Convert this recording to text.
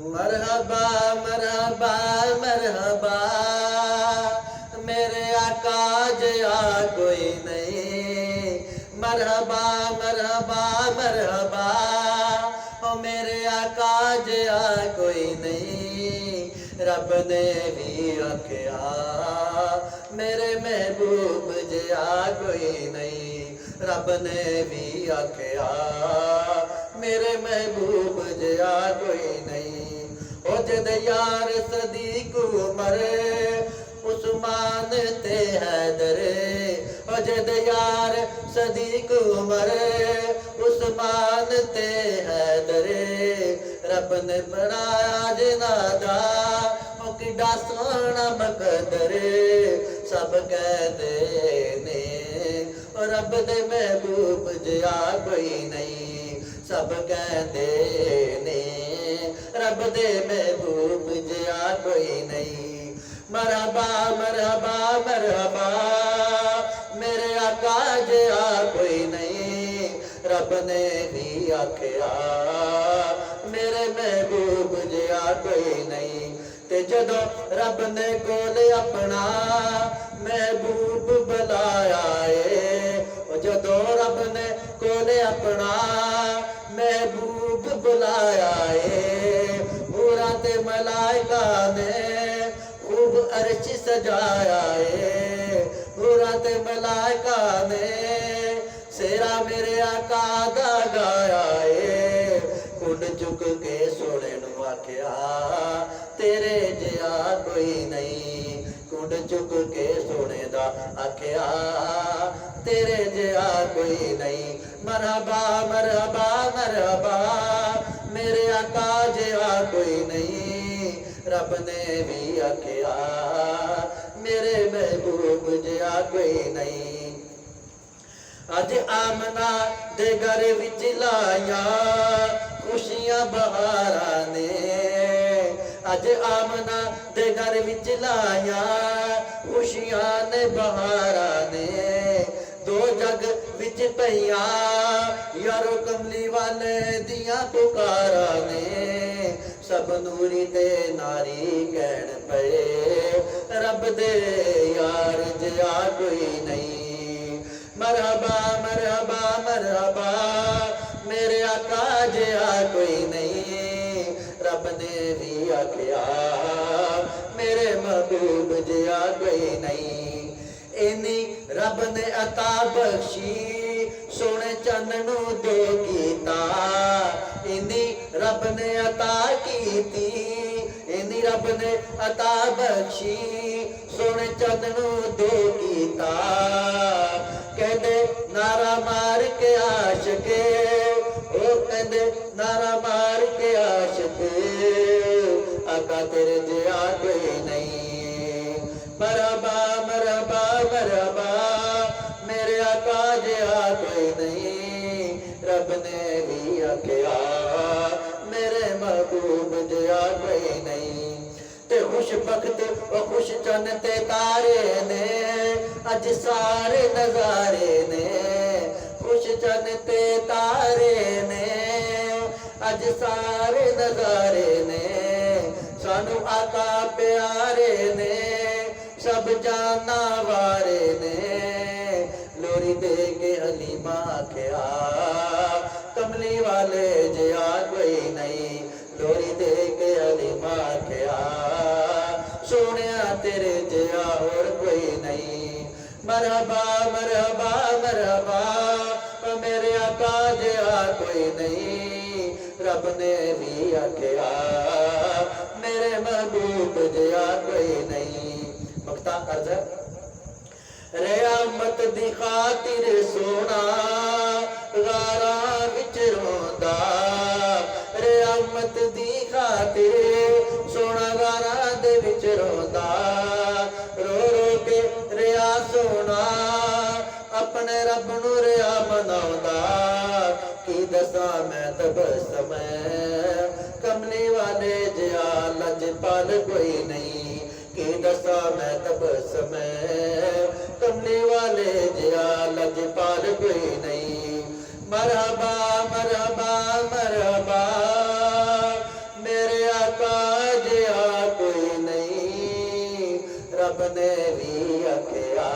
मरहबा मरहबा मरहबा मेरे आका जया कोई नहीं। मरहबा मरहबा मरहबा ओ मेरे आका जया कोई नहीं। रब ने भी आख्या मेरे महबूब जया कोई नहीं। रब ने भी आख्या मेरे महबूब जया कोई नहीं। ओ जद यार सदीक उमर उस्मान ते हैदर। ओ जद यार सदीक उमर उस्मान ते हैदर। रब ने बनाया जनादा ओ किड्डा सोहना मकदर। सब कहते ने ओ रब दे महबूब जया कोई नहीं। सब कहते ने रब दे महबूब जया कोई नहीं। मरहबा मरहबा मरहबा मेरे आका जया कोई नहीं। रब ने भी आख्या मेरे महबूब जया कोई नहीं। ते जदों रब ने कोल अपना महबूब बुलाया है। जदों रब ने कोल अपना महबूब बुलाया है। पूरा ते मलाइका ने खूब अर्श सजाया है। पूरा ते मलाइका ने सेरा मेरे आका दा गाया है। कुंड चुक के सोने नू आख्या तेरे जिया कोई नहीं। कुंड चुक के सोने दा आख्या तेरे जिया कोई नहीं। मरहबा मरहबा मरहबा मेरे आका जिया कोई नहीं। रब ने भी आख्या मेरे महबूब जिया कोई नहीं। अज आमना दे घर विच लाया खुशियां बहारा ने। अज आमना दे घर विच लाया खुशियां ने बहारा ने। दो जग विच पईया यारो कमली वाले दिया पुकारा ने। सब नूरी ते नारी कहन पे रब दे यार जया कोई नहीं। मरहबा मरहबा मरहबा मेरे आका जया कोई नहीं। रब ने भी आख्या मेरे महबूब जया कोई नहीं। इन्नी रब ने अता बख्शी सोने चंद नू दे कीता। इन्नी रब ने अता कीती। इन्नी रब ने अता बख्शी सोने चंद नू दे कीता। कहते नारा मार के आशके ओ कहते नारा मार के आशके आका तेरे जया कोई नहीं। मरहबा मरहबा मरहबा मेरे आका जया कोई नहीं। रब ने भी आख्या मेरे महबूब जया कोई नहीं। ते खुश बख्त ओ खुश चन ते तारे ने अज सारे नजारे ने। खुश चन ते तारे ने अज सारे नजारे ने। सानू आका प्यारे ने सब जाना वारे ने। लोरी दे के हलीमा आख्या कमली वाले जया कोई नहीं। लोरी दे के हलीमा आख्या सोनिया तेरे जया और कोई नहीं। मरहबा मरहबा मरहबा मेरे आका जया कोई नहीं। रब ने भी आख्या मेरे महबूब जया कोई नहीं। मक्ता अर्ज रहमत दी खातिर सोना गारा विच रोंदा। रहमत दी खातिर सोना गारा दे विच रोंदा। रो रो के रिया सोना अपने रब नू रिया मनाउंदा। की दसा मैं तबसम कमली वाले जया लजपाल कोई नहीं। की दसा मैं तबसम कमली वाले जया लजपाल कोई नहीं। मरहबा मरहबा मरहबा मेरे आका रब ने भी आख्या